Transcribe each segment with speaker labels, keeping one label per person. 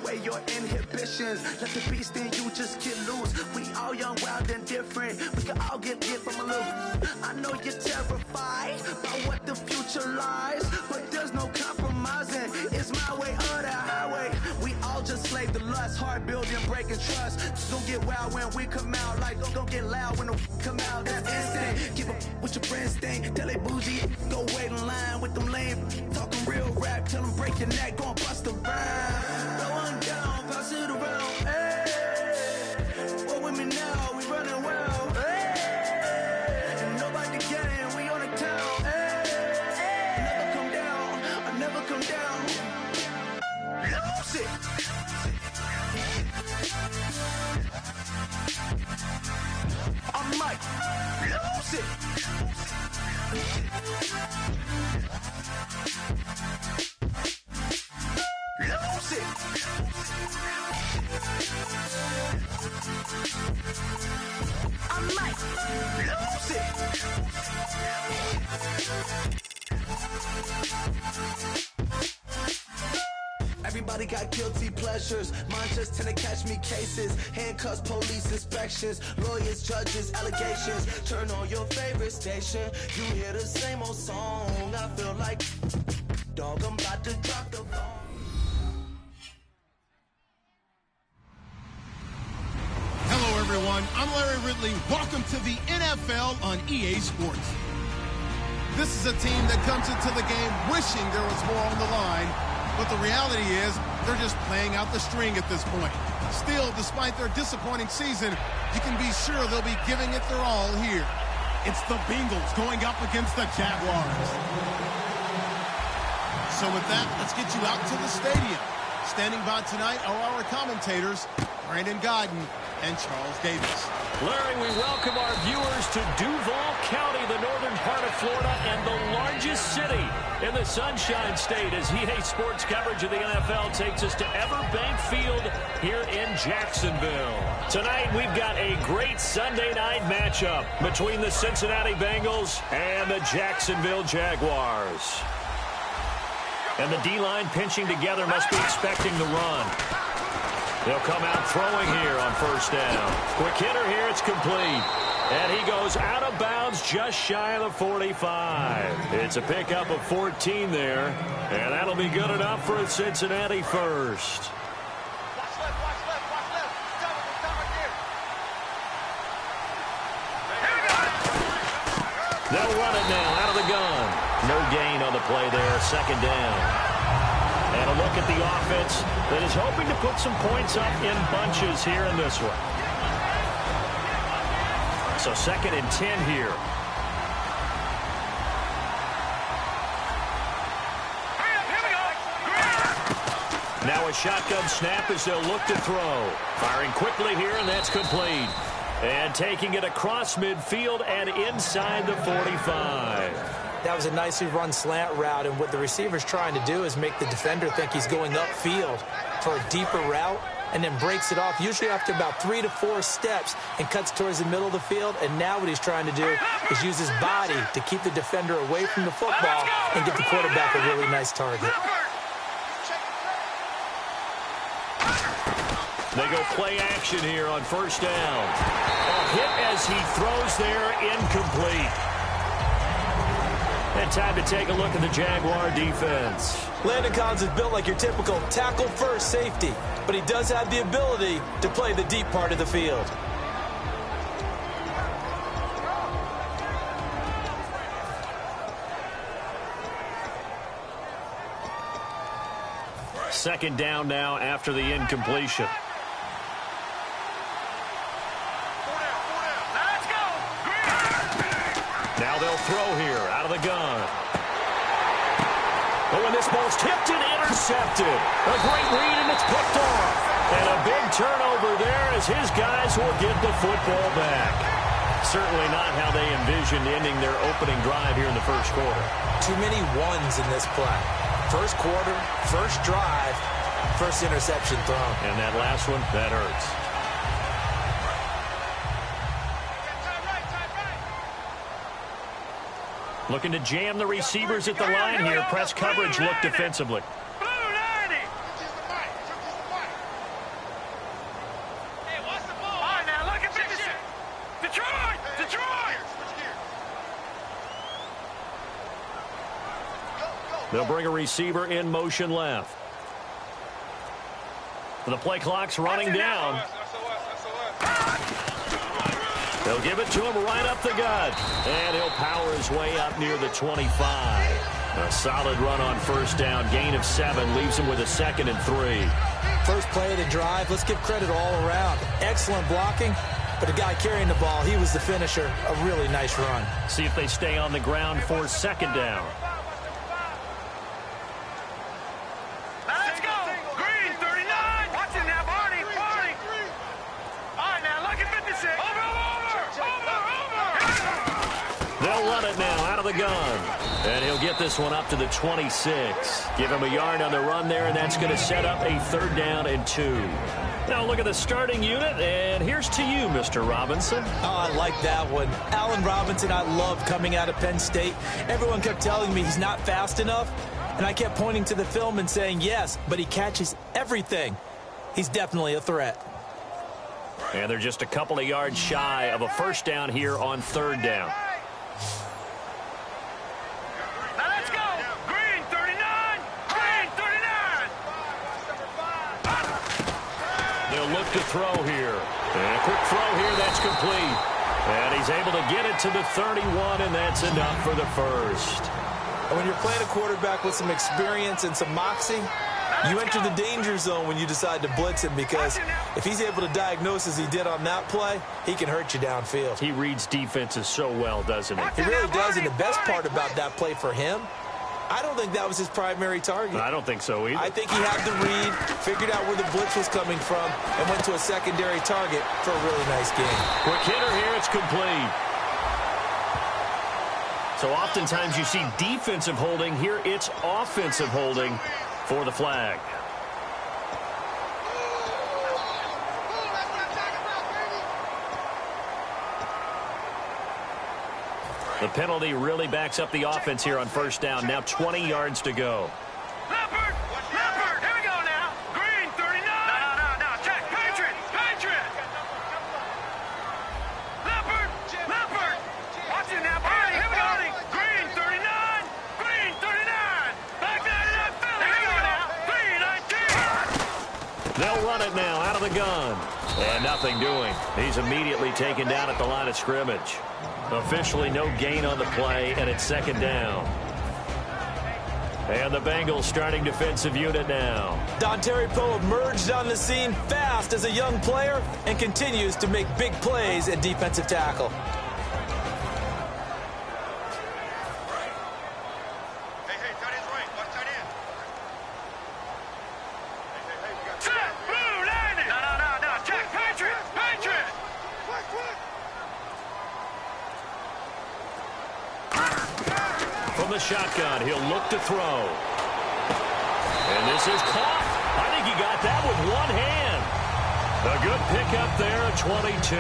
Speaker 1: away your inhibitions. Let the beast in you just get loose. We all young, wild, and different. We can all get from a little. I know you're terrified by what the future lies, but there's no compromising. It's my way or the highway. We all just slave to lust, hard building, breaking trust. Don't get wild when we come out, like don't get loud when the come out. That's instant. Give up what your friends think. Tell they bougie, go wait in line with them lame. Talking real rap, tell them break your neck, go and bust a rhyme. Throw one down, pass it around. Hey, what with me now? We running well. Hey, and nobody getting, we on the town. Hey, never come down, I never come down. Lose it. I might lose it. Lose it. I might lose it. Everybody got guilty pleasures. Mine just tend to catch me cases. Handcuffs, police inspections, lawyers, judges, allegations. Turn on your favorite station. You hear the same old song. I feel like, dog, I'm about to drop the bomb.
Speaker 2: Hello, everyone. I'm Larry Ridley. Welcome to the NFL on EA Sports. This is a team that comes into the game wishing there was more on the line. But the reality is, they're just playing out the string at this point. Still, despite their disappointing season, you can be sure they'll be giving it their all here. It's the Bengals going up against the Jaguars. So with that, let's get you out to the stadium. Standing by tonight are our commentators, Brandon Godden and Charles Davis.
Speaker 3: Larry, we welcome our viewers to Duval County, the northern part of Florida, and the largest city in the Sunshine State, as EA Sports coverage of the NFL takes us to Everbank Field here in Jacksonville. Tonight, we've got a great Sunday night matchup between the Cincinnati Bengals and the Jacksonville Jaguars. And the D-line pinching together must be expecting the run. They'll come out throwing here on first down. Quick hitter here, it's complete. And he goes out of bounds just shy of the 45. It's a pickup of 14 there. And that'll be good enough for a Cincinnati first. They'll run it now out of the gun. No gain on the play there, second down. And a look at the offense that is hoping to put some points up in bunches here in this one. So 2nd and 10 here. Now a shotgun snap as they'll look to throw. Firing quickly here, and that's complete. And taking it across midfield and inside the 45.
Speaker 4: That was a nicely run slant route, and what the receiver's trying to do is make the defender think he's going upfield for a deeper route, and then breaks it off, usually after about 3 to 4 steps, and cuts towards the middle of the field. And now what he's trying to do is use his body to keep the defender away from the football and get the quarterback a really nice target.
Speaker 3: They go play action here on first down. A hit as he throws there, incomplete. And time to take a look at the Jaguar defense.
Speaker 4: Landon Collins is built like your typical tackle-first safety, but he does have the ability to play the deep part of the field.
Speaker 3: Second down now after the incompletion. Now they'll throw here out of the gun. But when this ball's tipped and intercepted, a great read and it's picked off. And a big turnover there as his guys will get the football back. Certainly not how they envisioned ending their opening drive here in the first quarter.
Speaker 4: Too many ones in this play. First quarter, first drive, first interception thrown.
Speaker 3: And that last one, that hurts. Looking to jam the receivers at the line here. Press coverage look defensively. They'll bring a receiver in motion left. The play clock's running down. They'll give it to him right up the gut. And he'll power his way up near the 25. A solid run on first down. Gain of 7 leaves him with a 2nd and 3.
Speaker 4: First play of the drive, let's give credit all around. Excellent blocking, but the guy carrying the ball, he was the finisher. A really nice run.
Speaker 3: See if they stay on the ground for 2nd down.
Speaker 1: Now let's go. Green, 39. Watching now, Barney. All right, now, look at 56. Over.
Speaker 3: They'll run it now out of the gun. And he'll get this one up to the 26. Give him a yard on the run there, and that's going to set up a 3rd down and 2. Now look at the starting unit, and here's to you, Mr. Robinson.
Speaker 4: Oh, I like that one. Allen Robinson, I love coming out of Penn State. Everyone kept telling me he's not fast enough, and I kept pointing to the film and saying, yes, but he catches everything. He's definitely a threat.
Speaker 3: And they're just a couple of yards shy of a 1st down here on 3rd down. Look to throw here. And a quick throw here, that's complete. And he's able to get it to the 31, and that's enough for the first.
Speaker 4: And when you're playing a quarterback with some experience and some moxie, you enter the danger zone when you decide to blitz him, because if he's able to diagnose as he did on that play, he can hurt you downfield.
Speaker 3: He reads defenses so well, doesn't he?
Speaker 4: He really does, and the best part about that play for him, I don't think that was his primary target.
Speaker 3: I don't think so either.
Speaker 4: I think he had the read, figured out where the blitz was coming from, and went to a secondary target for a really nice game.
Speaker 3: Quick hitter here, it's complete. So oftentimes you see defensive holding. Here it's offensive holding for the flag. The penalty really backs up the offense here on 1st down. Now 20 yards to go.
Speaker 1: Leopard, here we go now. Green, 39. No, check, Patriot. Leopard. Watch it now, Barney, here we go. Green, 39. Back down to that Philly. Here we go now. 3-19.
Speaker 3: They'll run it now out of the gun. And nothing doing. He's immediately taken down at the line of scrimmage. Officially no gain on the play, and it's 2nd down. And the Bengals starting defensive unit now.
Speaker 4: Dontari Poe emerged on the scene fast as a young player and continues to make big plays at defensive tackle.
Speaker 3: From the shotgun, he'll look to throw. And this is caught. I think he got that with one hand. A good pickup there at 22.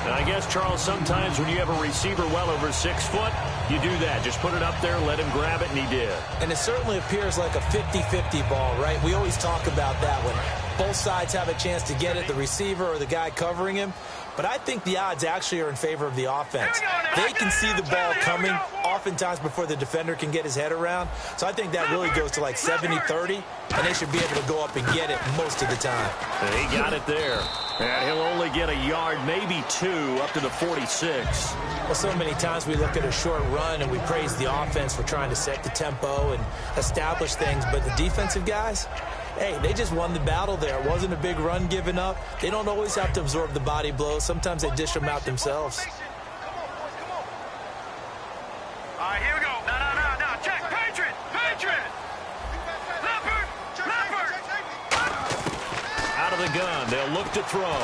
Speaker 3: And I guess, Charles, sometimes when you have a receiver well over 6 foot, you do that. Just put it up there, let him grab it, and he did.
Speaker 4: And it certainly appears like a 50-50 ball, right? We always talk about that when both sides have a chance to get it, the receiver or the guy covering him. But I think the odds actually are in favor of the offense. They can see the ball coming oftentimes before the defender can get his head around. So I think that really goes to like 70-30, and they should be able to go up and get it most of the time.
Speaker 3: And he got it there. And he'll only get a yard, maybe 2, up to the 46.
Speaker 4: Well, so many times we look at a short run and we praise the offense for trying to set the tempo and establish things. But the defensive guys, hey, they just won the battle there. It wasn't a big run given up. They don't always have to absorb the body blows. Sometimes they dish them out themselves.
Speaker 1: All right, here we go. No. Check. Patriot. Leopard.
Speaker 3: Out of the gun. They'll look to throw.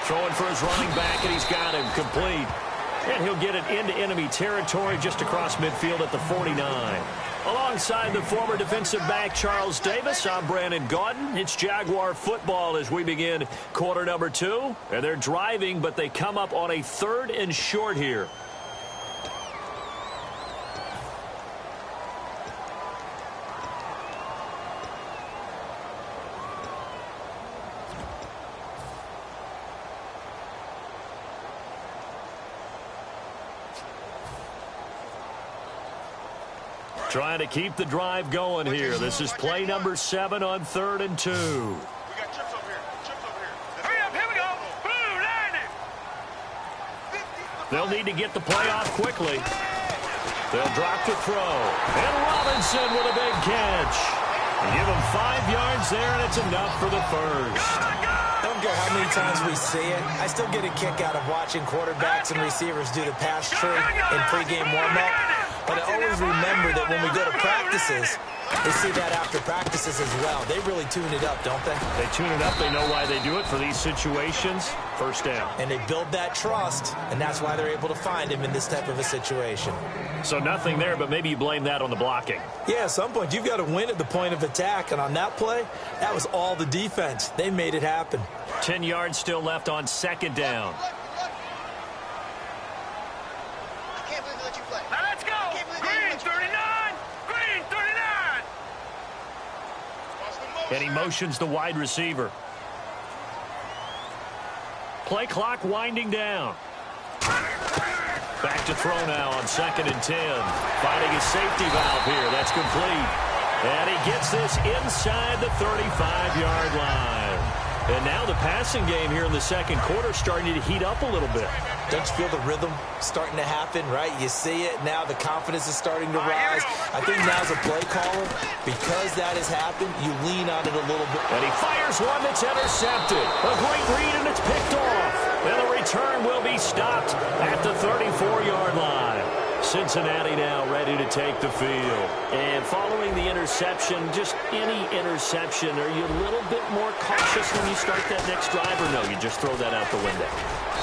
Speaker 3: Throwing for his running back, and he's got him complete. And he'll get it into enemy territory just across midfield at the 49. Alongside the former defensive back Charles Davis, I'm Brandon Gaudin. It's Jaguar football as we begin quarter number 2. And they're driving, but they come up on a 3rd and short here. Trying to keep the drive going here. This is play number 7 on 3rd and 2.
Speaker 5: We got trips over here. Trips over here.
Speaker 6: Hurry up, here we go. Blue, line it.
Speaker 3: They'll need to get the play off quickly. They'll drop to throw. And Robinson with a big catch. Give him 5 yards there, and it's enough for the first.
Speaker 4: I don't care how many times we see it. I still get a kick out of watching quarterbacks and receivers do the pass tree in pregame warm-up. But I always remember that when we go to practices, we see that after practices as well. They really tune it up, don't they?
Speaker 3: They tune it up. They know why they do it for these situations. First down.
Speaker 4: And they build that trust, and that's why they're able to find him in this type of a situation.
Speaker 3: So nothing there, but maybe you blame that on the blocking.
Speaker 4: Yeah, at some point, you've got to win at the point of attack. And on that play, that was all the defense. They made it happen.
Speaker 3: 10 yards still left on 2nd down.
Speaker 6: Now let's go. Green, 39. Green, 39.
Speaker 3: And he motions the wide receiver. Play clock winding down. Back to throw now on 2nd and 10. Finding his safety valve here. That's complete. And he gets this inside the 35-yard line. And now the passing game here in the 2nd quarter starting to heat up a little bit.
Speaker 4: Don't you feel the rhythm starting to happen, right? You see it. Now the confidence is starting to rise. I think now's a play caller. Because that has happened, you lean on it a little bit.
Speaker 3: And he fires one that's intercepted. A great read, and it's picked off. And the return will be stopped at the 34-yard line. Cincinnati now ready to take the field. And following the interception, just any interception, are you a little bit more cautious when you start that next drive, or no, you just throw that out the window?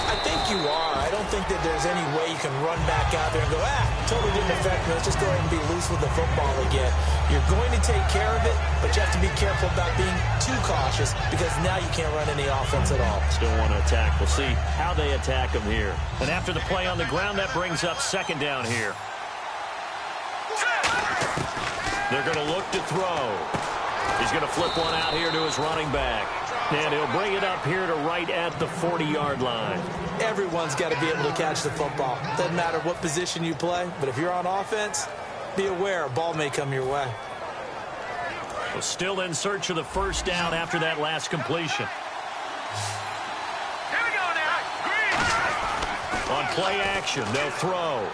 Speaker 4: I think you are. I don't think that there's any way you can run back out there and go, totally didn't affect me. Let's just go ahead and be loose with the football again. You're going to take care of it, but you have to be careful about being too cautious because now you can't run any offense at all.
Speaker 3: Still want to attack. We'll see how they attack him here. And after the play on the ground, that brings up 2nd down here. They're going to look to throw. He's going to flip one out here to his running back. And he'll bring it up here to right at the 40-yard line.
Speaker 4: Everyone's got to be able to catch the football. Doesn't matter what position you play, but if you're on offense, be aware a ball may come your way.
Speaker 3: Well, still in search of the first down after that last completion.
Speaker 6: Here we go now. Green.
Speaker 3: On play action, they'll throw.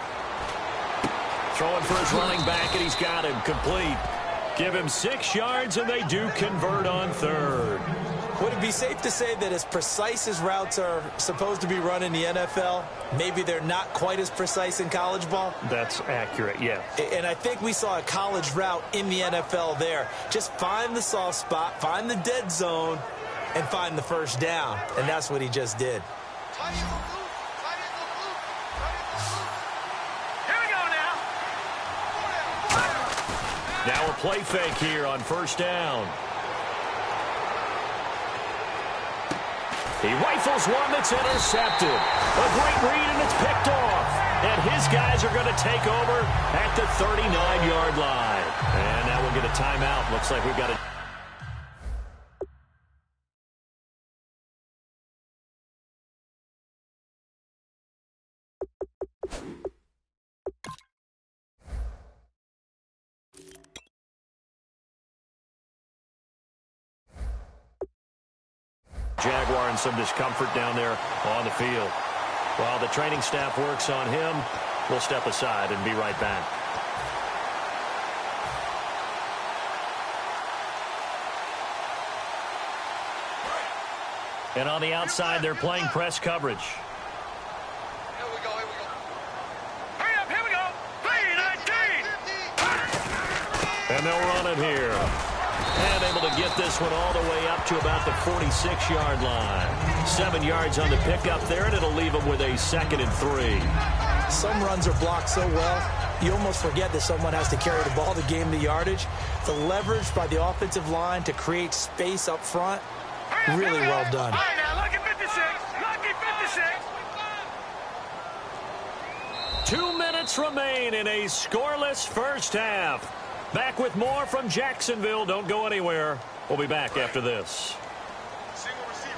Speaker 3: Throwing for his running back, and he's got him complete. Give him 6 yards, and they do convert on 3rd.
Speaker 4: Would it be safe to say that as precise as routes are supposed to be run in the NFL, maybe they're not quite as precise in college ball?
Speaker 3: That's accurate, yeah.
Speaker 4: And I think we saw a college route in the NFL there. Just find the soft spot, find the dead zone, and find the first down. And that's what he just did.
Speaker 6: Here we go now.
Speaker 3: Now a play fake here on 1st down. He rifles one that's intercepted. A great read, and it's picked off. And his guys are going to take over at the 39-yard line. And now we'll get a timeout. Looks like we've got a... Jaguar in some discomfort down there on the field. While the training staff works on him, we'll step aside and be right back. And on the outside, they're playing press coverage.
Speaker 5: Here we go.
Speaker 6: Hurry up, here we go. 3-19.
Speaker 3: And they'll run it here. And able to get this one all the way up to about the 46-yard line. 7 yards on the pickup there, and it'll leave them with a 2nd and 3.
Speaker 4: Some runs are blocked so well, you almost forget that someone has to carry the ball to gain the yardage. The leverage by the offensive line to create space up front, really well done.
Speaker 6: All right, now, lucky 56. Lucky 56.
Speaker 3: 2 minutes remain in a scoreless first half. Back with more from Jacksonville. Don't go anywhere. We'll be back after this.
Speaker 5: Single receiver.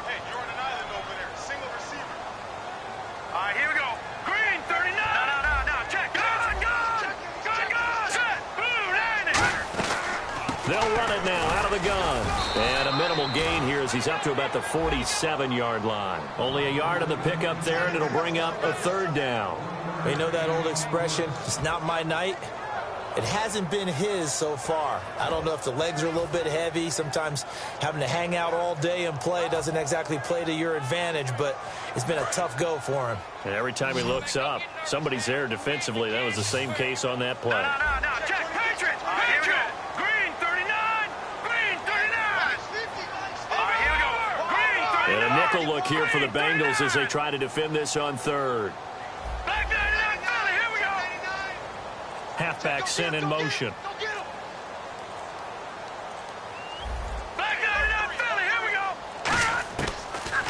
Speaker 5: Hey, you're on an island over there. Single receiver.
Speaker 6: All right, here we go. Green, 39. No. Check. Good. Set.
Speaker 3: gun. And a minimal gain here as he's up to about the 47-yard line. Only a yard on the pickup there, and it'll bring up a third down.
Speaker 4: You know that old expression, it's not my night? It hasn't been his so far. I don't know if the legs are a little bit heavy. Sometimes having to hang out all day and play doesn't exactly play to your advantage, but it's been a tough go for him.
Speaker 3: And every time he looks up, somebody's there defensively. That was the same case on that play.
Speaker 6: No, check, Patriots, Patriots. Green 39, Green 39. All right, here we go. Green 39.
Speaker 3: And a nickel look here for the Bengals as they try to defend this on third.
Speaker 6: Back 99, Philly, here we go.
Speaker 3: Halfback sent in motion.
Speaker 6: Back 99, Philly, here we go.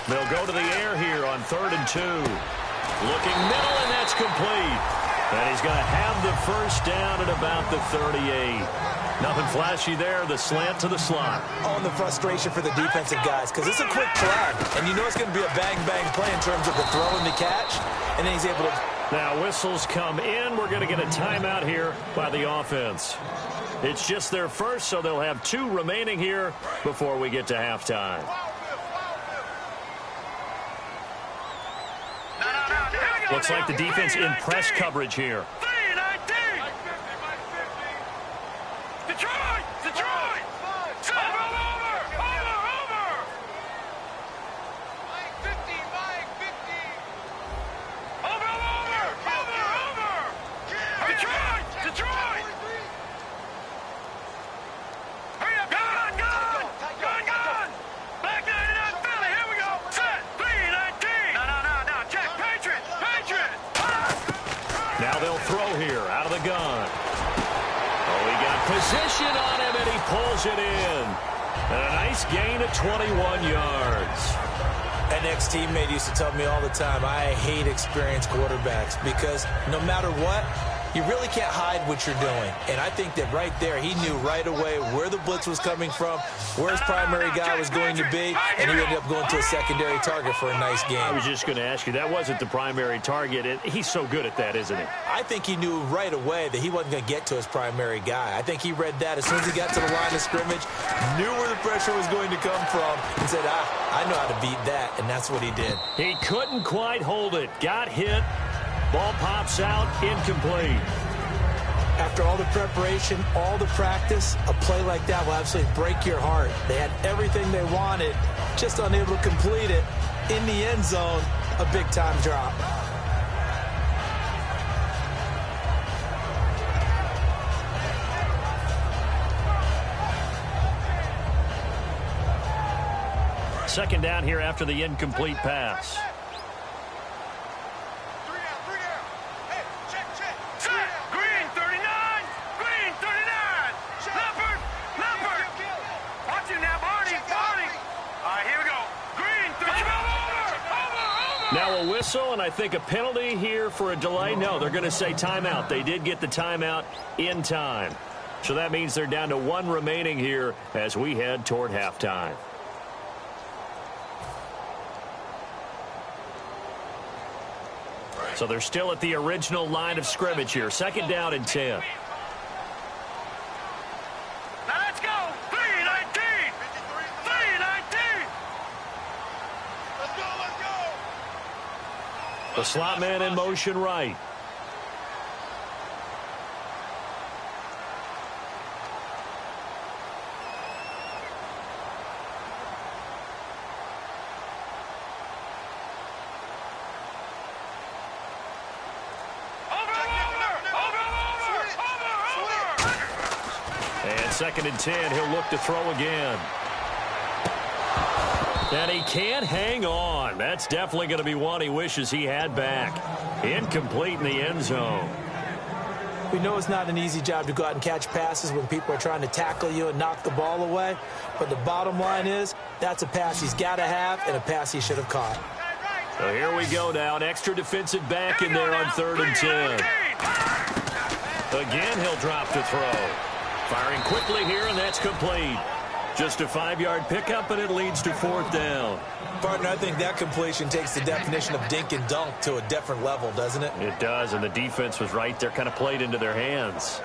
Speaker 3: They'll go to the air here on 3rd and 2. Looking middle, and that's complete. And he's going to have the first down at about the 38. Nothing flashy there. The slant to the slot.
Speaker 4: On the frustration for the defensive guys, because it's a quick play. And you know it's going to be a bang-bang play in terms of the throw and the catch. And then he's able to...
Speaker 3: Now whistles come in. We're going to get a timeout here by the offense. It's just their first, so they'll have 2 remaining here before we get to halftime. Looks like the defense in press coverage here.
Speaker 6: 3-19. Detroit. Over. Mike 50. Over. Detroit. Hurry up. Gun. Back 99, Philly. Here we go. Set. 3-19. No. Check. Patriots.
Speaker 3: Now they'll throw here out of the gun. Oh, he got position on him, and he pulls it in. And a nice gain of 21 yards.
Speaker 4: An ex-teammate used to tell me all the time, I hate experienced quarterbacks because no matter what, you really can't hide what you're doing. And I think that right there, he knew right away where the blitz was coming from, where his primary guy was going to be, and he ended up going to a secondary target for a nice game.
Speaker 3: I was just going to ask you, that wasn't the primary target. He's so good at that, isn't he?
Speaker 4: I think he knew right away that he wasn't going to get to his primary guy. I think he read that as soon as he got to the line of scrimmage, knew where the pressure was going to come from, and said, I know how to beat that, and that's what he did.
Speaker 3: He couldn't quite hold it. Got hit. Ball pops out, incomplete.
Speaker 4: After all the preparation, all the practice, a play like that will absolutely break your heart. They had everything they wanted, just unable to complete it. In the end zone, a big-time drop.
Speaker 3: Second down here after the incomplete pass. Now a whistle, and I think a penalty here for a delay. No, they're going to say timeout. They did get the timeout in time. So that means they're down to 1 remaining here as we head toward halftime. So they're still at the original line of scrimmage here. Second down and 10. The slot man in motion right. And second and 10, he'll look to throw again. And he can't hang on. That's definitely going to be one he wishes he had back. Incomplete in the end zone.
Speaker 4: We know it's not an easy job to go out and catch passes when people are trying to tackle you and knock the ball away. But the bottom line is, that's a pass he's got to have and a pass he should have caught.
Speaker 3: So here we go now. An extra defensive back in there on 3rd and 10. Again, he'll drop to throw. Firing quickly here, and that's complete. Just a 5-yard pickup, and it leads to 4th down.
Speaker 4: Partner, I think that completion takes the definition of dink and dunk to a different level, doesn't it?
Speaker 3: It does, and the defense was right there, kind of played into their hands.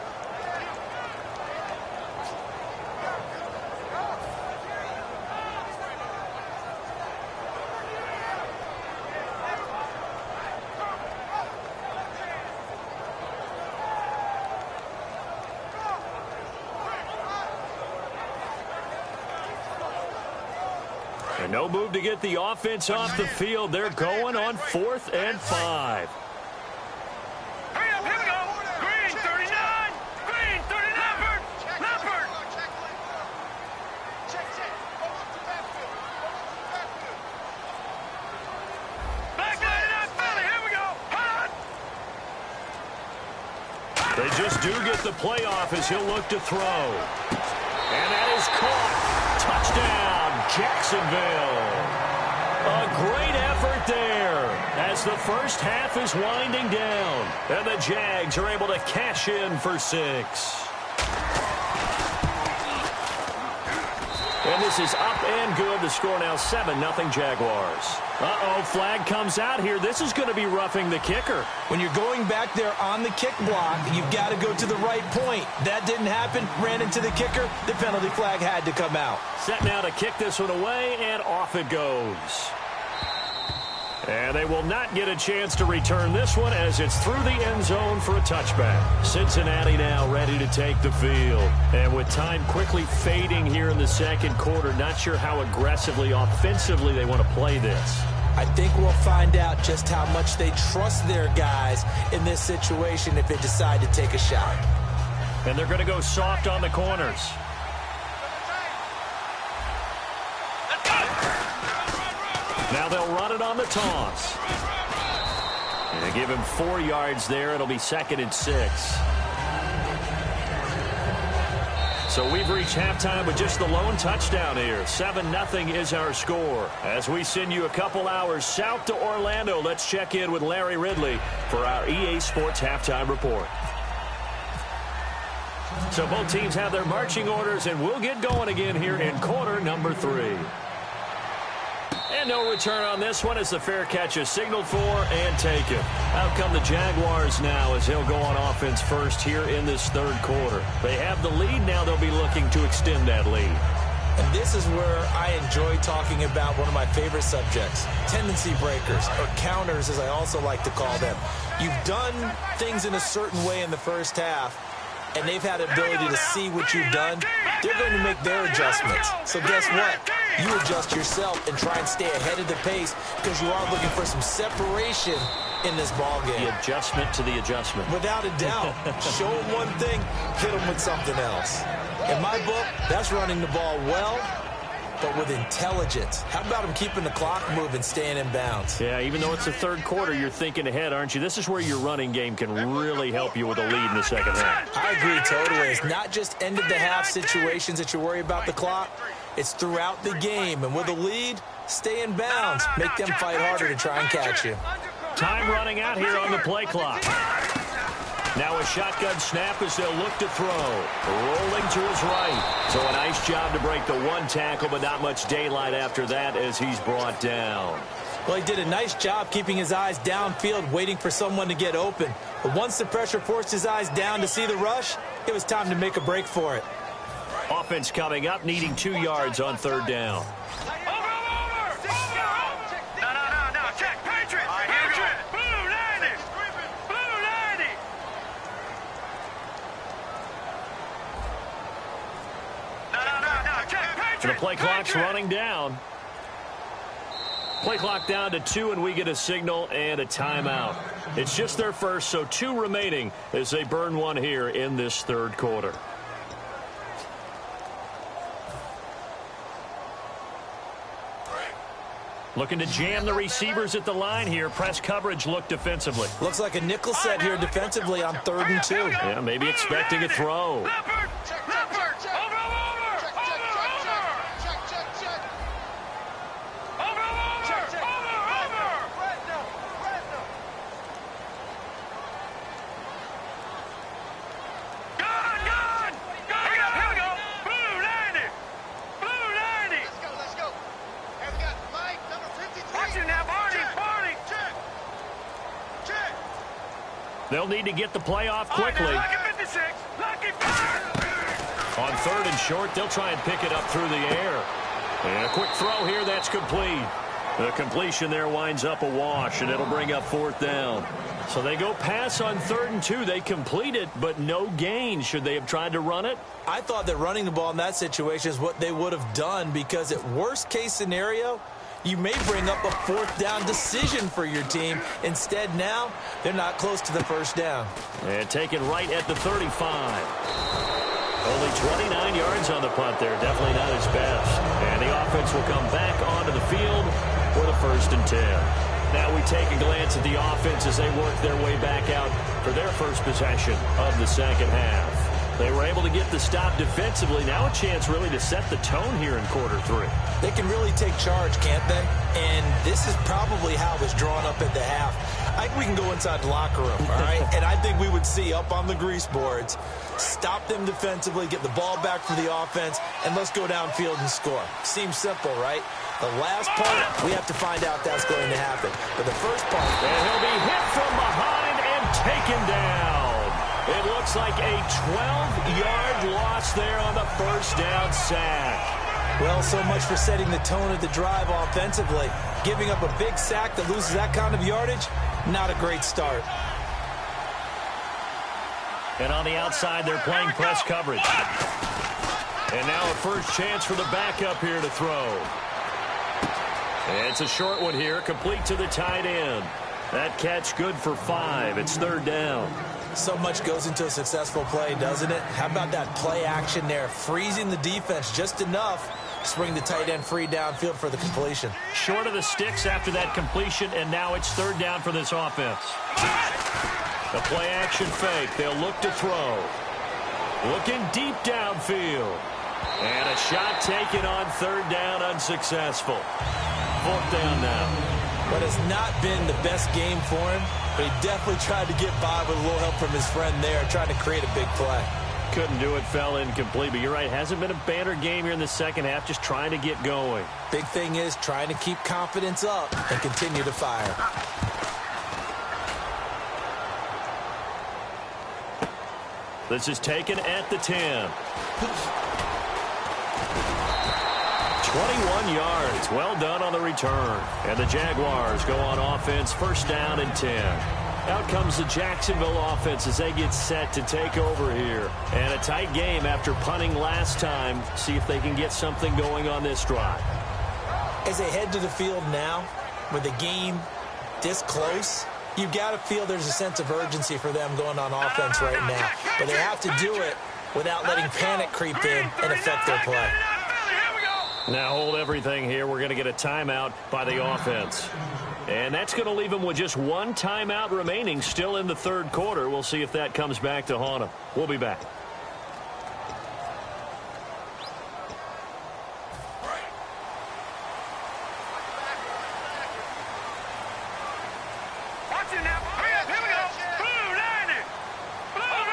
Speaker 3: No move to get the offense off the field. They're going on 4th and 5.
Speaker 6: Hurry up, here we go. Green, 39. Green, 39. Leopard. Back line it out, Philly. Here we go. Hot.
Speaker 3: They just do get the playoff as he'll look to throw. And that is caught. Touchdown, Jacksonville. A great effort there as the first half is winding down. And the Jags are able to cash in for 6. And this is up and good. The score now 7-0 Jaguars. Uh-oh, flag comes out here. This is going to be roughing the kicker.
Speaker 4: When you're going back there on the kick block, you've got to go to the right point. That didn't happen. Ran into the kicker. The penalty flag had to come out.
Speaker 3: Set now to kick this one away, and off it goes. And they will not get a chance to return this one as it's through the end zone for a touchback. Cincinnati now ready to take the field. And with time quickly fading here in the second quarter, not sure how aggressively, offensively they want to play this.
Speaker 4: I think we'll find out just how much they trust their guys in this situation if they decide to take a shot.
Speaker 3: And they're going to go soft on the corners. Now they'll run it on the toss. And they give him 4 yards there. It'll be 2nd and 6. So we've reached halftime with just the lone touchdown here. 7-0 is our score. As we send you a couple hours south to Orlando, let's check in with Larry Ridley for our EA Sports Halftime Report. So both teams have their marching orders, and we'll get going again here in quarter number 3. And no return on this one as the fair catch is signaled for and taken. Out come the Jaguars now as they'll go on offense first here in this third quarter. They have the lead. Now they'll be looking to extend that lead.
Speaker 4: And this is where I enjoy talking about one of my favorite subjects, tendency breakers, or counters as I also like to call them. You've done things in a certain way in the first half, and they've had the ability to see what you've done. They're going to make their adjustments. So guess what? You adjust yourself and try and stay ahead of the pace because you are looking for some separation in this ball game.
Speaker 3: The adjustment to the adjustment.
Speaker 4: Without a doubt. Show them one thing, hit them with something else. In my book, that's running the ball well, but with intelligence. How about them keeping the clock moving, staying in bounds?
Speaker 3: Yeah, even though it's the third quarter, you're thinking ahead, aren't you? This is where your running game can really help you with a lead in the second half.
Speaker 4: I agree totally. It's not just end-of-the-half situations that you worry about the clock. It's throughout the game. And with a lead, stay in bounds. Make them fight harder to try and catch you.
Speaker 3: Time running out here on the play clock. Now a shotgun snap as they'll look to throw. Rolling to his right. So a nice job to break the one tackle, but not much daylight after that as he's brought down.
Speaker 4: Well, he did a nice job keeping his eyes downfield, waiting for someone to get open. But once the pressure forced his eyes down to see the rush, it was time to make a break for it.
Speaker 3: Offense coming up, needing 2 yards on third down. The play clock's running down. Play clock down to 2, and we get a signal and a timeout. It's just their first, so 2 remaining as they burn one here in this third quarter. Looking to jam the receivers at the line here. Press coverage look defensively.
Speaker 4: Looks like a nickel set here defensively on 3rd and 2.
Speaker 3: Yeah, maybe expecting a throw. They'll need to get the play off quickly. On 3rd and short, they'll try and pick it up through the air. And a quick throw here, that's complete. The completion there winds up a wash, and it'll bring up 4th down. So they go pass on 3rd and 2. They complete it, but no gain. Should they have tried to run it?
Speaker 4: I thought that running the ball in that situation is what they would have done, because at worst case scenario, you may bring up a 4th down decision for your team. Instead, now, they're not close to the 1st down.
Speaker 3: And taken right at the 35. Only 29 yards on the punt there. Definitely not his best. And the offense will come back onto the field for the 1st and 10. Now we take a glance at the offense as they work their way back out for their first possession of the second half. They were able to get the stop defensively. Now a chance really to set the tone here in quarter 3.
Speaker 4: They can really take charge, can't they? And this is probably how it was drawn up at the half. I think we can go inside the locker room, all right? And I think we would see up on the grease boards, stop them defensively, get the ball back for the offense, and let's go downfield and score. Seems simple, right? The last part, we have to find out that's going to happen. But the first part...
Speaker 3: And he'll be hit from behind and taken down. It looks like a 12-yard loss there on the 1st down sack.
Speaker 4: Well, so much for setting the tone of the drive offensively. Giving up a big sack that loses that kind of yardage, not a great start.
Speaker 3: And on the outside, they're playing press coverage. And now a first chance for the backup here to throw. And it's a short one here, complete to the tight end. That catch good for 5. It's 3rd down.
Speaker 4: So much goes into a successful play, doesn't it? How about that play action there? Freezing the defense just enough to bring the tight end free downfield for the completion.
Speaker 3: Short of the sticks after that completion, and now it's 3rd down for this offense. The play action fake. They'll look to throw. Looking deep downfield. And a shot taken on 3rd down, unsuccessful. 4th down now.
Speaker 4: But it's not been the best game for him, but he definitely tried to get by with a little help from his friend there, trying to create a big play.
Speaker 3: Couldn't do it, fell incomplete, but you're right, hasn't been a banner game here in the second half, just trying to get going.
Speaker 4: Big thing is trying to keep confidence up and continue to fire.
Speaker 3: This is taken at the 10. 21 yards. Well done on the return. And the Jaguars go on offense, 1st down and 10. Out comes the Jacksonville offense as they get set to take over here. And a tight game after punting last time. See if they can get something going on this drive.
Speaker 4: As they head to the field now, with the game this close, you've got to feel there's a sense of urgency for them going on offense right now. But they have to do it without letting panic creep in and affect their play.
Speaker 3: Now hold everything here. We're going to get a timeout by the offense. And that's going to leave them with just one timeout remaining still in the 3rd quarter. We'll see if that comes back to haunt them. We'll be back.
Speaker 6: Watch it now. Here we go. Blue, 90. Over.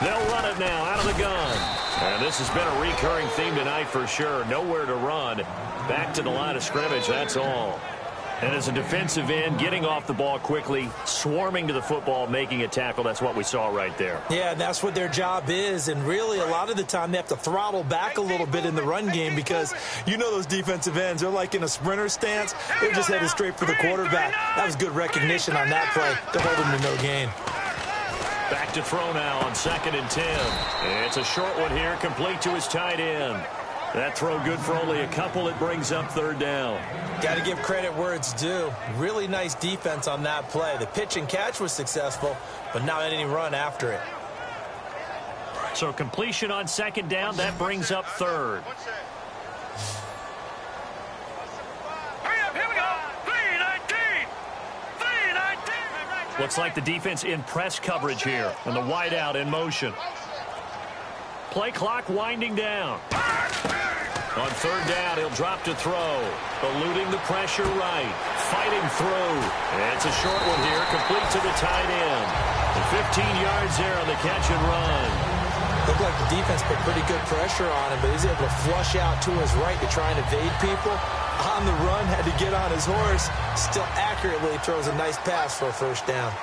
Speaker 3: They'll run it now out of the gun. And this has been a recurring theme tonight for sure. Nowhere to run. Back to the line of scrimmage, that's all. And as a defensive end, getting off the ball quickly, swarming to the football, making a tackle, that's what we saw right there.
Speaker 4: Yeah, that's what their job is. And really, a lot of the time, they have to throttle back a little bit in the run game because you know those defensive ends, they're like in a sprinter stance. They're just headed straight for the quarterback. That was good recognition on that play to hold him to no gain.
Speaker 3: Back to throw now on 2nd and 10. It's a short one here, complete to his tight end. That throw good for only a couple. It brings up 3rd down.
Speaker 4: Got to give credit where it's due. Really nice defense on that play. The pitch and catch was successful, but not any run after it.
Speaker 3: So completion on 2nd down, that brings up 3rd.
Speaker 6: Here we go. 319. 319.
Speaker 3: Looks like the defense in press coverage here, and the wideout in motion. Play clock winding down. On 3rd down, he'll drop to throw. Eluding the pressure right. Fighting through. And it's a short one here, complete to the tight end. And 15 yards there on the catch and run.
Speaker 4: Looked like the defense put pretty good pressure on him, but he's able to flush out to his right to try and evade people. On the run, had to get on his horse. Still accurately throws a nice pass for a 1st down.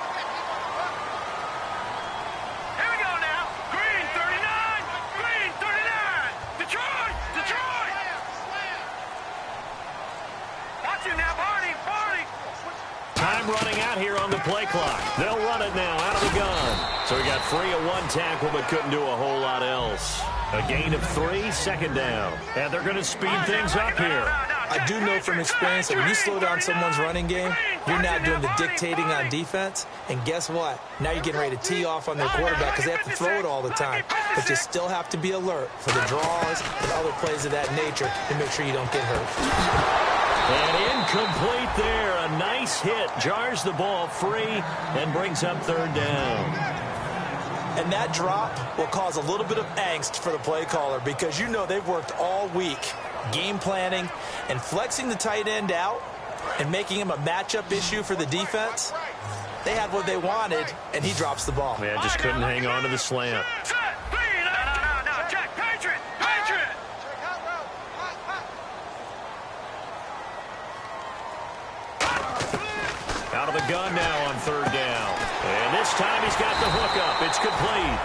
Speaker 3: Time running out here on the play clock. They'll run it now out of the gun. So he got free of one tackle but couldn't do a whole lot else. A gain of 3, second down. And they're going to speed things up here.
Speaker 4: I do know from experience that when you slow down someone's running game, you're now doing the dictating on defense. And guess what? Now you're getting ready to tee off on their quarterback because they have to throw it all the time. But you still have to be alert for the draws and other plays of that nature to make sure you don't get hurt.
Speaker 3: And incomplete there. A nice hit. Jars the ball free and brings up third down.
Speaker 4: And that drop will cause a little bit of angst for the play caller because you know they've worked all week game planning and flexing the tight end out and making him a matchup issue for the defense. They had what they wanted, and he drops the ball.
Speaker 3: Yeah, just couldn't hang on to the slant. Out of the gun now on third down. And this time he's got the hook up. It's complete.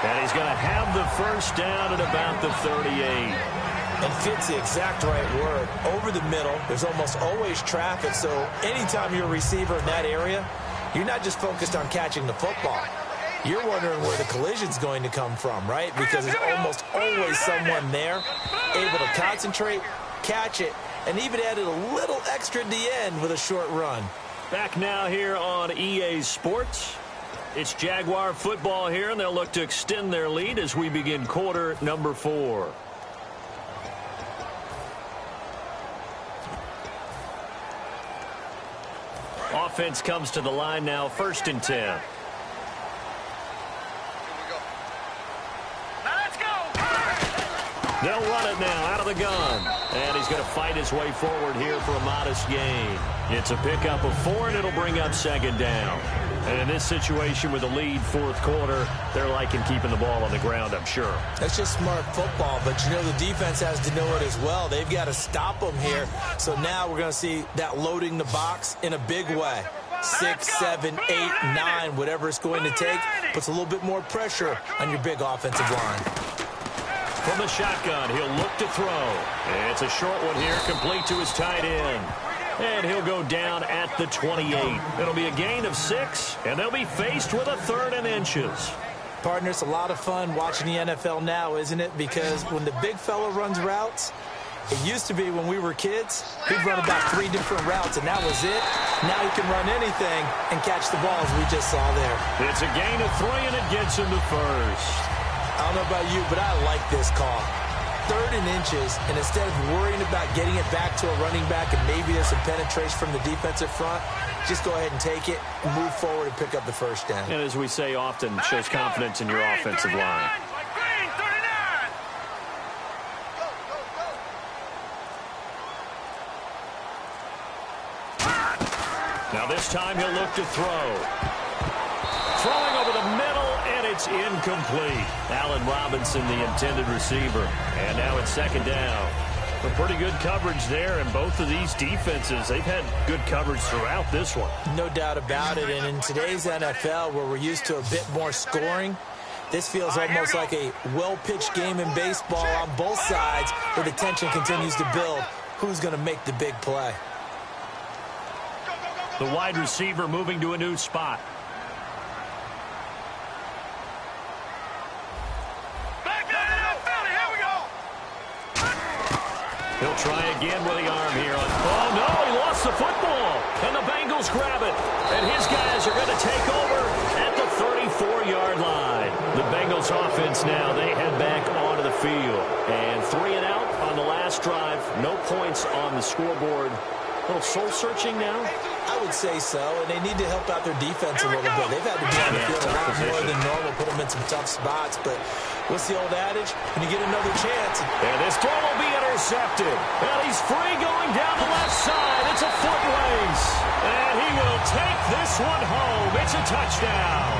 Speaker 3: And he's going to have the first down at about the 38.
Speaker 4: And fits the exact right word. Over the middle, there's almost always traffic, so anytime you're a receiver in that area, you're not just focused on catching the football. You're wondering where the collision's going to come from, right? Because there's almost always someone there able to concentrate, catch it, and even added a little extra at the end with a short run.
Speaker 3: Back now here on EA Sports. It's Jaguar football here, and they'll look to extend their lead as we begin quarter number 4. Offense comes to the line now, 1st and 10.
Speaker 6: Now let's go.
Speaker 3: They'll run it now out of the gun. And he's going to fight his way forward here for a modest gain. It's a pickup of 4, and it'll bring up second down. And in this situation with the lead, 4th quarter, they're liking keeping the ball on the ground, I'm sure.
Speaker 4: That's just smart football, but you know the defense has to know it as well. They've got to stop them here. So now we're going to see that loading the box in a big way. 6, 7, 8, 9, whatever it's going to take, puts a little bit more pressure on your big offensive line.
Speaker 3: From the shotgun, he'll look to throw. And it's a short one here, complete to his tight end. And he'll go down at the 28. It'll be a gain of 6, and they'll be faced with a 3rd and inches.
Speaker 4: Partner, it's a lot of fun watching the NFL now, isn't it? Because when the big fella runs routes, it used to be when we were kids, he'd run about 3 different routes, and that was it. Now he can run anything and catch the ball, as we just saw there.
Speaker 3: It's a gain of 3, and it gets him to 1st.
Speaker 4: I don't know about you, but I like this call. 3rd and inches, and instead of worrying about getting it back to a running back and maybe there's some penetration from the defensive front, just go ahead and take it, move forward, and pick up the first down.
Speaker 3: And as we say often, shows confidence in your offensive line. Now this time he'll look to throw. Throwing over the middle, and it's incomplete. Allen Robinson, the intended receiver. And now it's second down. Some pretty good coverage there, and both of these defenses, they've had good coverage throughout this one.
Speaker 4: No doubt about it, and in today's NFL, where we're used to a bit more scoring, this feels almost like a well-pitched game in baseball on both sides, where the tension continues to build. Who's going to make the big play?
Speaker 3: The wide receiver moving to a new spot. He'll try again with the arm here. Oh, no, he lost the football. And the Bengals grab it. And his guys are going to take over at the 34-yard line. The Bengals offense now, they head back onto the field. And 3 and out on the last drive. No points on the scoreboard. A little soul-searching now?
Speaker 4: I would say so, and they need to help out their defense a little bit. They've had to be on the field a lot more than normal, put them in some tough spots. But what's the old adage? When you get another chance.
Speaker 3: And this throw will be intercepted. And he's free going down the left side. It's a foot race. And he will take this one home. It's a touchdown.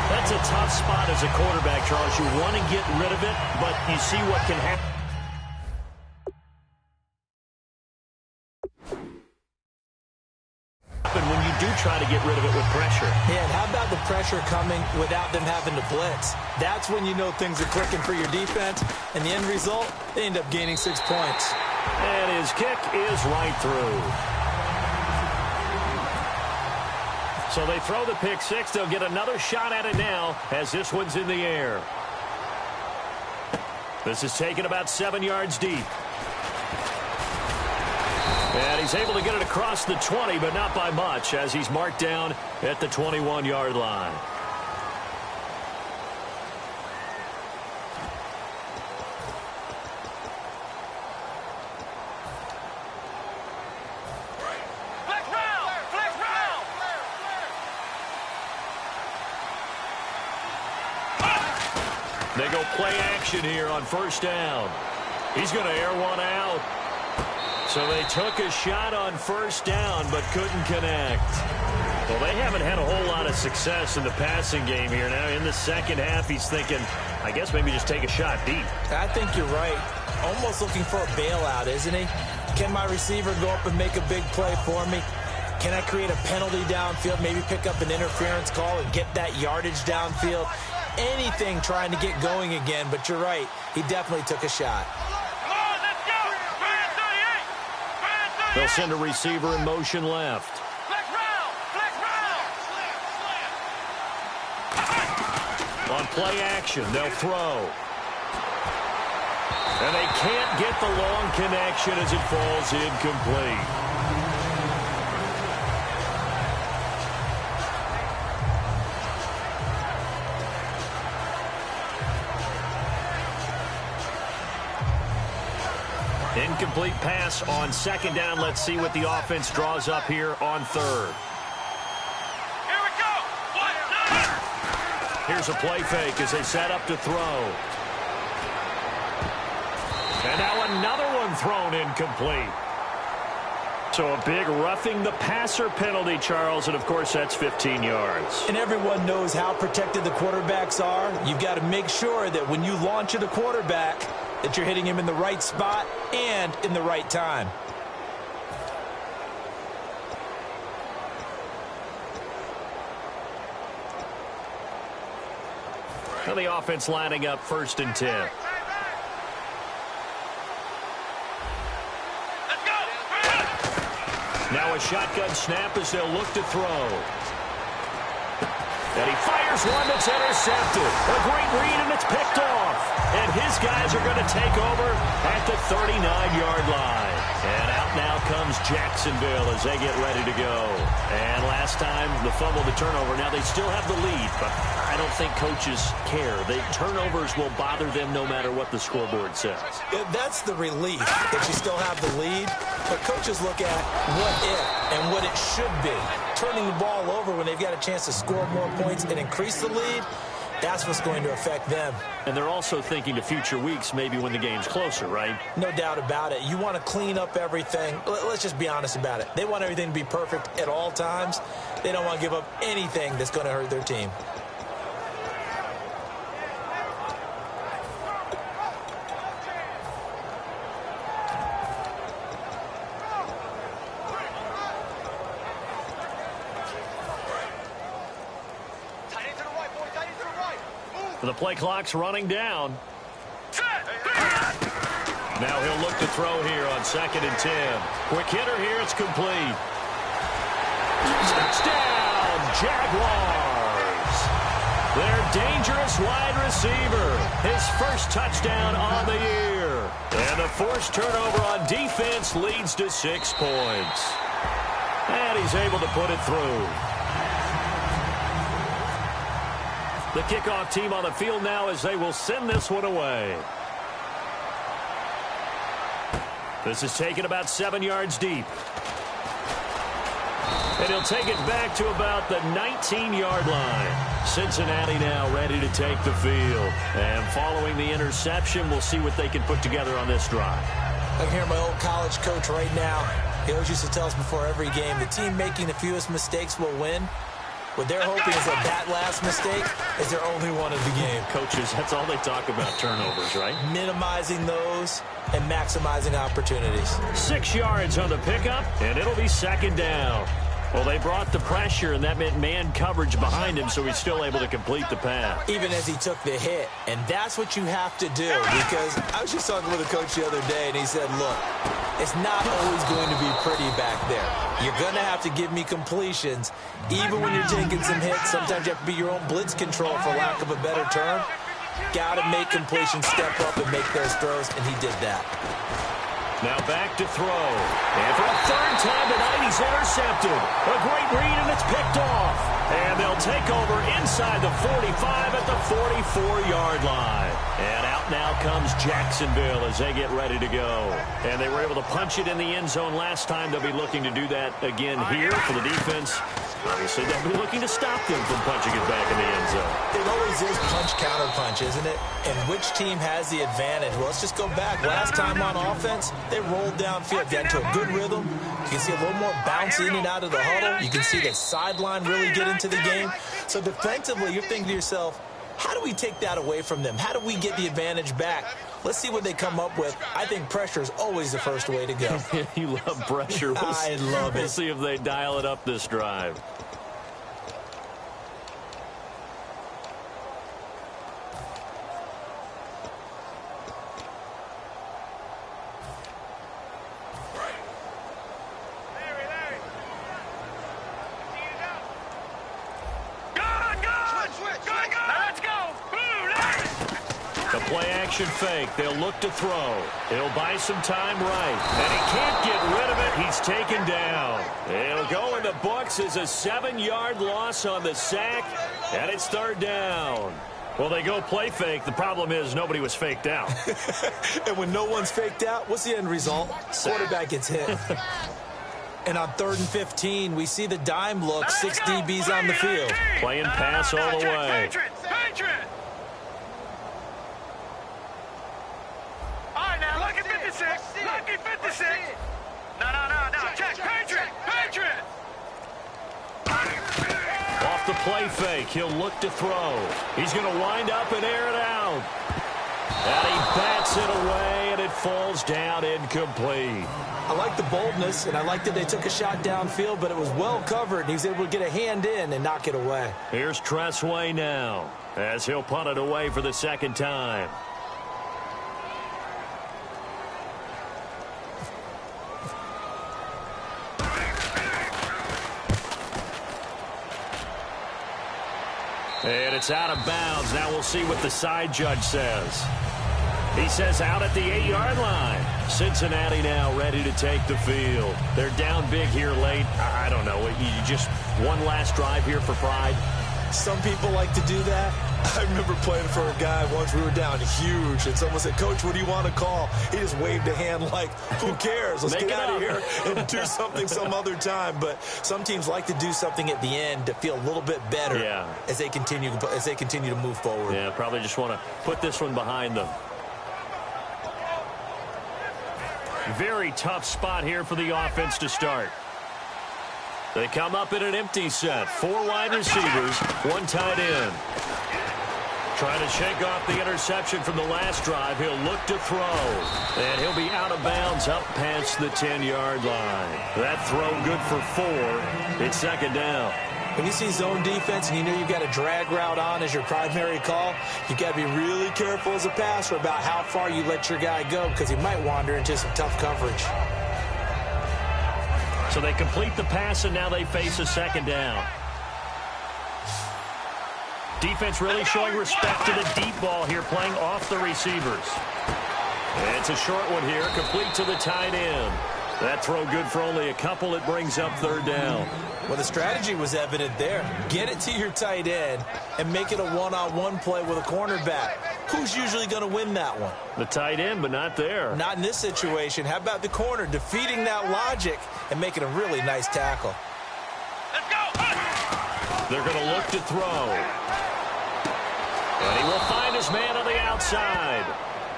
Speaker 3: That's a tough spot as a quarterback, Charles. You want to get rid of it, but you see what can happen. When you do try to get rid of it with pressure.
Speaker 4: Yeah, and how about the pressure coming without them having to blitz? That's when you know things are clicking for your defense, and the end result, they end up gaining 6 points.
Speaker 3: And his kick is right through. So they throw the pick six. They'll get another shot at it now as this one's in the air. This is taken about 7 yards deep. And he's able to get it across the 20, but not by much, as he's marked down at the 21-yard line. They go play action here on first down. He's going to air one out. So they took a shot on first down but couldn't connect. Well, they haven't had a whole lot of success in the passing game here. Now in the second half, he's thinking, I guess maybe just take a shot deep.
Speaker 4: I think you're right. Almost looking for a bailout, isn't he? Can my receiver go up and make a big play for me? Can I create a penalty downfield, maybe pick up an interference call and get that yardage downfield? Anything trying to get going again, but you're right. He definitely took a shot.
Speaker 3: They'll send a receiver in motion left. On play action, they'll throw. And they can't get the long connection as it falls incomplete. Incomplete pass on second down. Let's see what the offense draws up here on third.
Speaker 6: Here we go.
Speaker 3: Here's a play fake as they set up to throw. And now another one thrown incomplete. So a big roughing the passer penalty, Charles, and of course that's 15 yards.
Speaker 4: And everyone knows how protected the quarterbacks are. You've got to make sure that when you launch at the quarterback, that you're hitting him in the right spot and in the right time.
Speaker 3: Well, the offense lining up 1st and 10. Now a shotgun snap as they'll look to throw. And he fires one that's intercepted. A great read, and it's picked off. And his guys are going to take over at the 39-yard line. And out now comes Jacksonville as they get ready to go. And last time, the fumble, the turnover. Now they still have the lead, but I don't think coaches care. The turnovers will bother them no matter what the scoreboard says.
Speaker 4: That's the relief, that you still have the lead. But coaches look at what if and what it should be. Turning the ball over when they've got a chance to score more points and increase the lead, that's what's going to affect them.
Speaker 3: And they're also thinking to future weeks, maybe when the game's closer, right?
Speaker 4: No doubt about it. You want to clean up everything. Let's just be honest about it. They want everything to be perfect at all times. They don't want to give up anything that's going to hurt their team.
Speaker 3: The play clock's running down. Now he'll look to throw here on 2nd and 10. Quick hitter here, it's complete. Touchdown, Jaguars. Their dangerous wide receiver. His first touchdown on the year. And the forced turnover on defense leads to 6 points. And he's able to put it through. The kickoff team on the field now as they will send this one away. This is taken about 7 yards deep. And he'll take it back to about the 19-yard line. Cincinnati now ready to take the field. And following the interception, we'll see what they can put together on this drive.
Speaker 4: I can hear my old college coach right now. He always used to tell us before every game, the team making the fewest mistakes will win. What they're hoping is that last mistake is their only one of the game.
Speaker 3: Coaches, that's all they talk about, turnovers, right?
Speaker 4: Minimizing those and maximizing opportunities.
Speaker 3: 6 yards on the pickup, and it'll be 2nd down. Well, they brought the pressure, and that meant man coverage behind him, so he's still able to complete the pass.
Speaker 4: Even as he took the hit, and that's what you have to do, because I was just talking with a coach the other day, and he said, look, it's not always going to be pretty back there. You're going to have to give me completions, even when you're taking some hits. Sometimes you have to be your own blitz control, for lack of a better term. Got to make completions, step up, and make those throws, and he did that.
Speaker 3: Now back to throw. And for a third time tonight, he's intercepted. A great read, and it's picked off. And they'll take over inside the 45 at the 44-yard line. And out now comes Jacksonville as they get ready to go. And they were able to punch it in the end zone last time. They'll be looking to do that again here for the defense. Obviously, they'll be looking to stop them from punching it back in the end zone.
Speaker 4: It always is punch-counter-punch, isn't it? And which team has the advantage? Well, let's just go back. Last time on offense, they rolled downfield, got into a good rhythm. You can see a little more bounce in and out of the huddle. You can see the sideline really get into the game. So defensively, you're thinking to yourself, how do we take that away from them? How do we get the advantage back? Let's see what they come up with. I think pressure is always the first way to go.
Speaker 3: You love pressure.
Speaker 4: I love it.
Speaker 3: We'll see if they dial it up this drive. Play-action fake. They'll look to throw. He'll buy some time right. And he can't get rid of it. He's taken down. It'll go in the books as a 7-yard loss on the sack. And it's third down. Well, they go play fake. The problem is nobody was faked out.
Speaker 4: And when no one's faked out, what's the end result? Quarterback gets hit. And on 3rd and 15, we see the dime look. 6 DBs on the field.
Speaker 3: Playing pass all the way.
Speaker 6: Lucky 56. No. Check. Patriot.
Speaker 3: Off the play fake. He'll look to throw. He's going to wind up and air it out. And he bats it away, and it falls down incomplete.
Speaker 4: I like the boldness, and I like that they took a shot downfield, but it was well covered, and he was able to get a hand in and knock it away.
Speaker 3: Here's Tressway now, as he'll punt it away for the second time. And it's out of bounds. Now we'll see what the side judge says. He says out at the 8-yard line. Cincinnati now ready to take the field. They're down big here late. I don't know. You just one last drive here for pride.
Speaker 4: Some people like to do that. I remember playing for a guy once. We were down huge, and someone said, Coach, what do you want to call? He just waved a hand like, who cares? Let's get out of here and do something some other time. But some teams like to do something at the end to feel a little bit better as they continue to move forward.
Speaker 3: Yeah, probably just want to put this one behind them. Very tough spot here for the offense to start. They come up in an empty set. 4 wide receivers, 1 tight end. Trying to shake off the interception from the last drive. He'll look to throw. And he'll be out of bounds up past the 10-yard line. That throw good for 4. It's second down.
Speaker 4: When you see zone defense and you know you've got a drag route on as your primary call, you've got to be really careful as a passer about how far you let your guy go, because he might wander into some tough coverage.
Speaker 3: So they complete the pass, and now they face a second down. Defense really showing respect to the deep ball here, playing off the receivers. And it's a short one here, complete to the tight end. That throw good for only a couple. It brings up third down.
Speaker 4: Well, the strategy was evident there. Get it to your tight end and make it a one-on-one play with a cornerback. Who's usually going to win that one?
Speaker 3: The tight end, but not there.
Speaker 4: Not in this situation. How about the corner defeating that logic and making a really nice tackle?
Speaker 6: Let's go.
Speaker 3: They're going to look to throw. And he will find his man on the outside.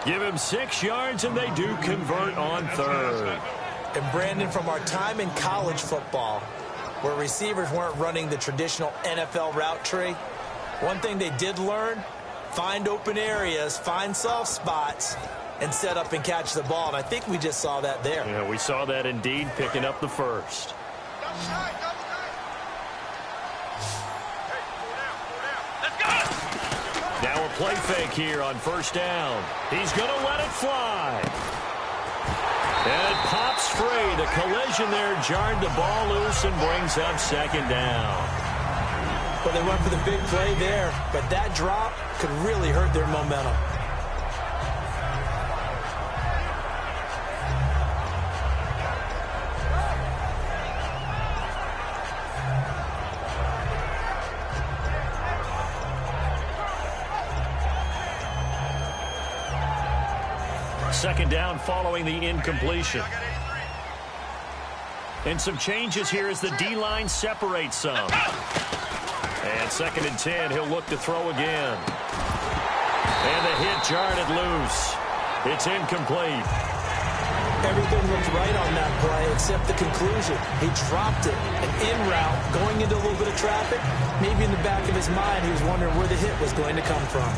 Speaker 3: Give him 6 yards, and they do convert on third.
Speaker 4: And Brandon, from our time in college football, where receivers weren't running the traditional NFL route tree, one thing they did learn, find open areas, find soft spots, and set up and catch the ball. And I think we just saw that there.
Speaker 3: Yeah, we saw that indeed, picking up the first. play fake here on first down. He's going to let it fly. And it pops free. The collision there jarred the ball loose and brings up second down.
Speaker 4: Well, they went for the big play there, but that drop could really hurt their momentum.
Speaker 3: Second down following the incompletion. And some changes here as the D-line separates some. And 2nd and 10, he'll look to throw again. And the hit jarred it loose. It's incomplete.
Speaker 4: Everything looked right on that play except the conclusion. He dropped it. And en route, going into a little bit of traffic, maybe in the back of his mind, he was wondering where the hit was going to come from.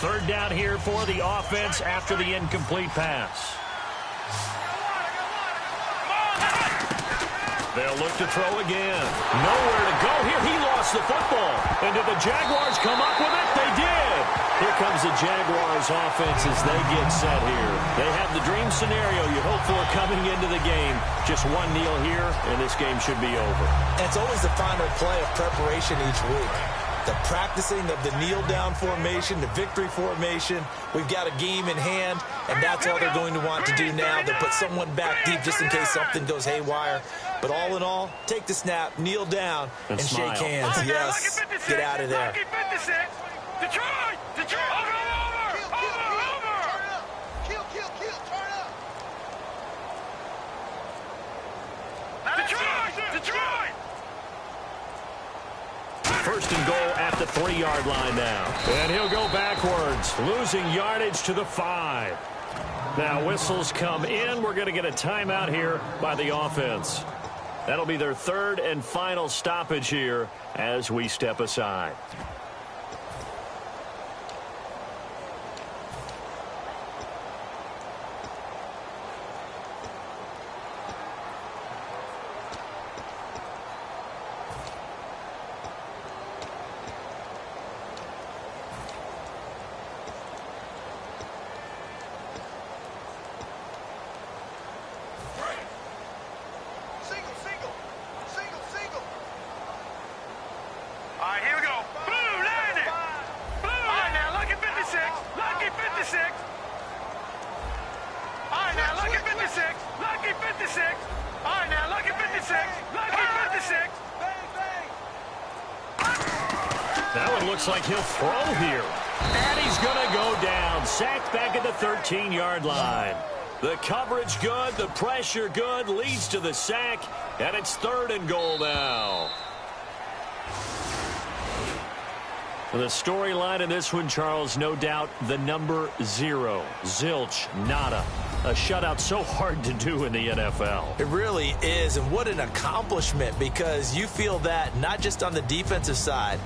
Speaker 3: Third down here for the offense after the incomplete pass. They'll look to throw again. Nowhere to go here. He lost the football. And did the Jaguars come up with it? They did. Here comes the Jaguars offense as they get set here. They have the dream scenario you hope for coming into the game. Just one kneel here, and this game should be over.
Speaker 4: And it's always the final play of preparation each week. The practicing of the kneel-down formation, the victory formation. We've got a game in hand, and that's all they're going to want to do now. They'll put someone back deep just in case something goes haywire. But all in all, take the snap, kneel down, and shake hands. Yes, get out of there.
Speaker 6: Detroit! Detroit! Over!
Speaker 5: Kill, turn up.
Speaker 6: Detroit!
Speaker 3: First and goal at the 3-yard line now. And he'll go backwards, losing yardage to the 5. Now whistles come in. We're going to get a timeout here by the offense. That'll be their third and final stoppage here as we step aside. Like he'll throw here. And he's going to go down. Sacked back at the 13-yard line. The coverage good. The pressure good. Leads to the sack. And it's 3rd and goal now. The storyline in this one, Charles, no doubt the number 0. Zilch, nada. A shutout so hard to do in the NFL.
Speaker 4: It really is. And what an accomplishment, because you feel that not just on the defensive side,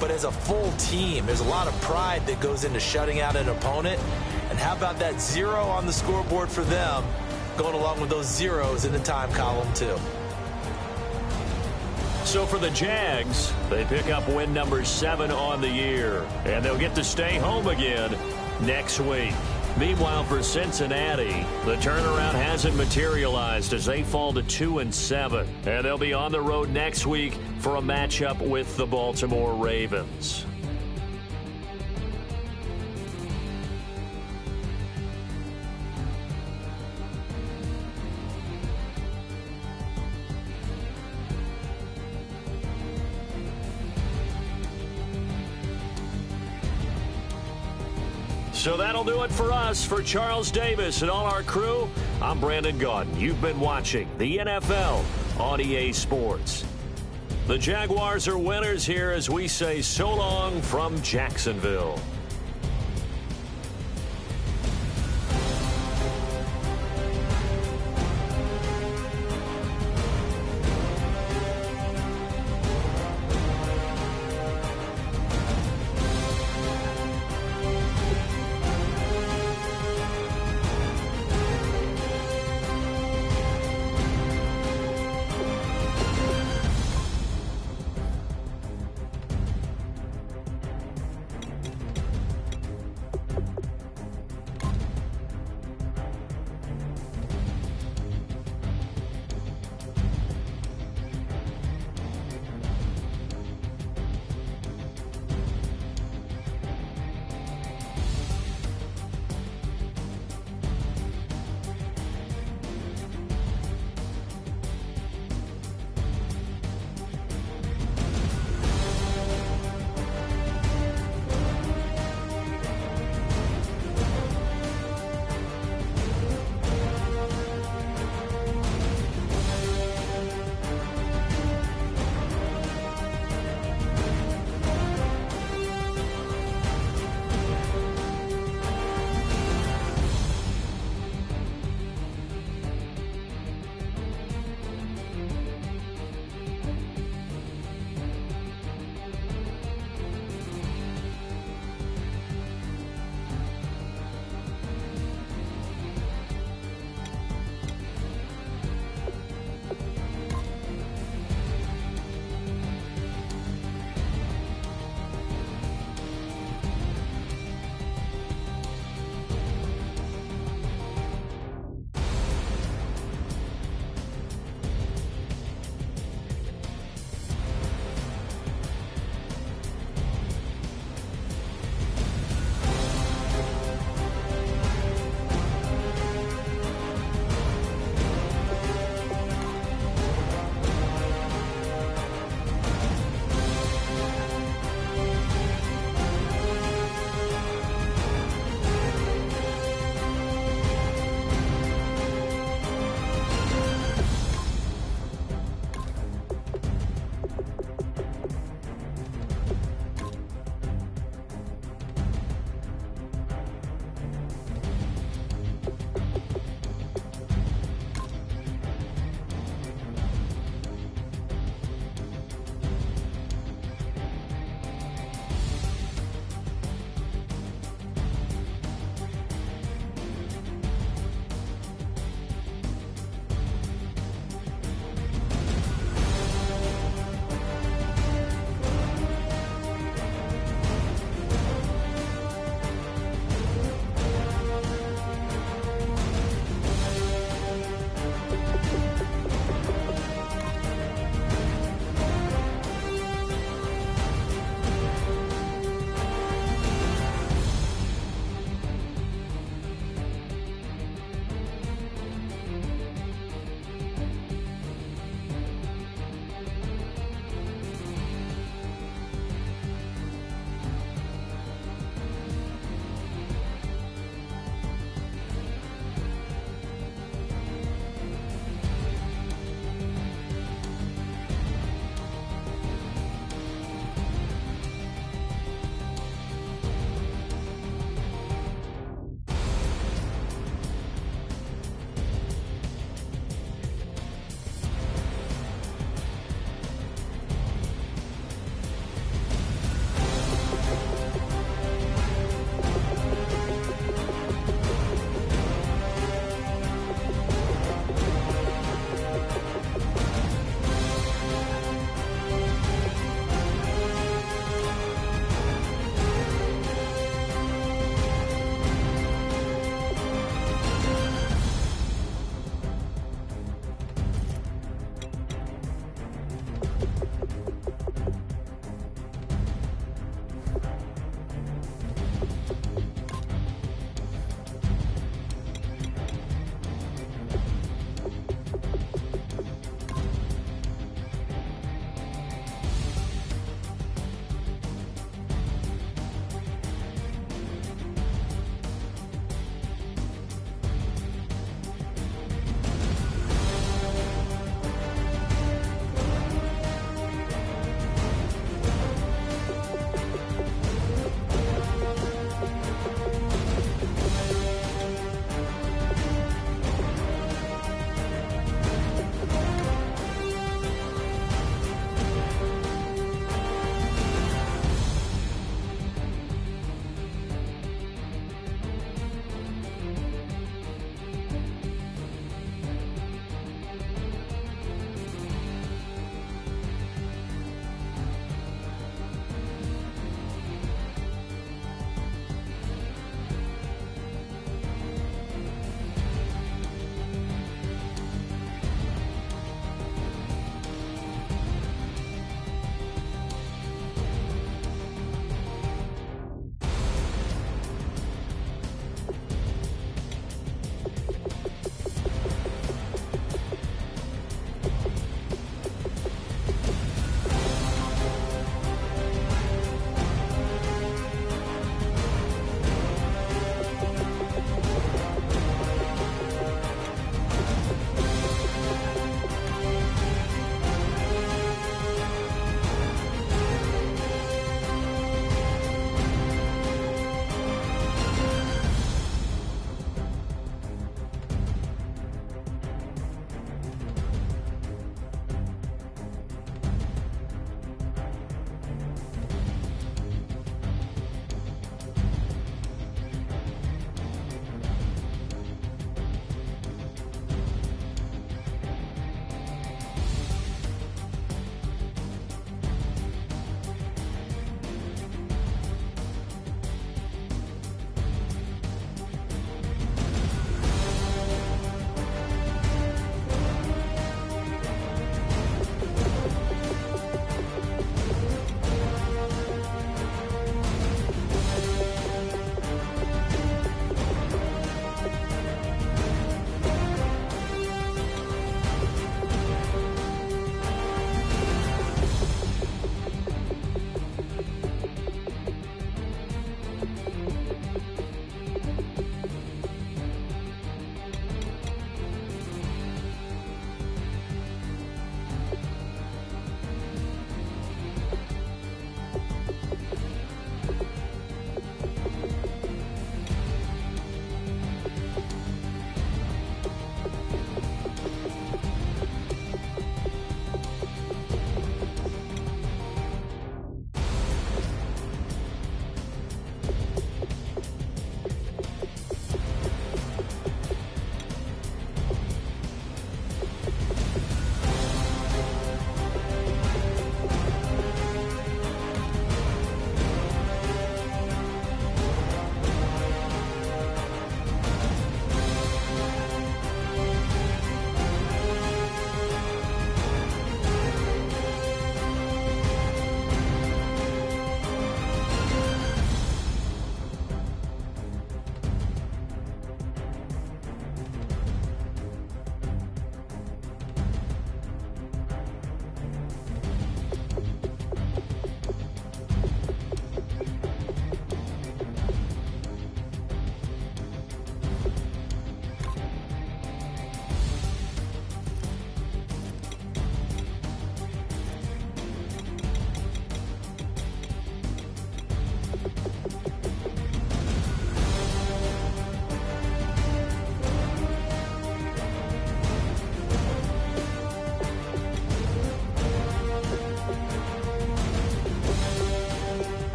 Speaker 4: but as a full team. There's a lot of pride that goes into shutting out an opponent. And how about that 0 on the scoreboard for them, going along with those zeros in the time column too.
Speaker 3: So for the Jags, they pick up win number 7 on the year. And they'll get to stay home again next week. Meanwhile, for Cincinnati, the turnaround hasn't materialized as they fall to 2-7. And they'll be on the road next week for a matchup with the Baltimore Ravens. So that'll do it for us. For Charles Davis and all our crew, I'm Brandon Gaudin. You've been watching the NFL on EA Sports. The Jaguars are winners here as we say so long from Jacksonville.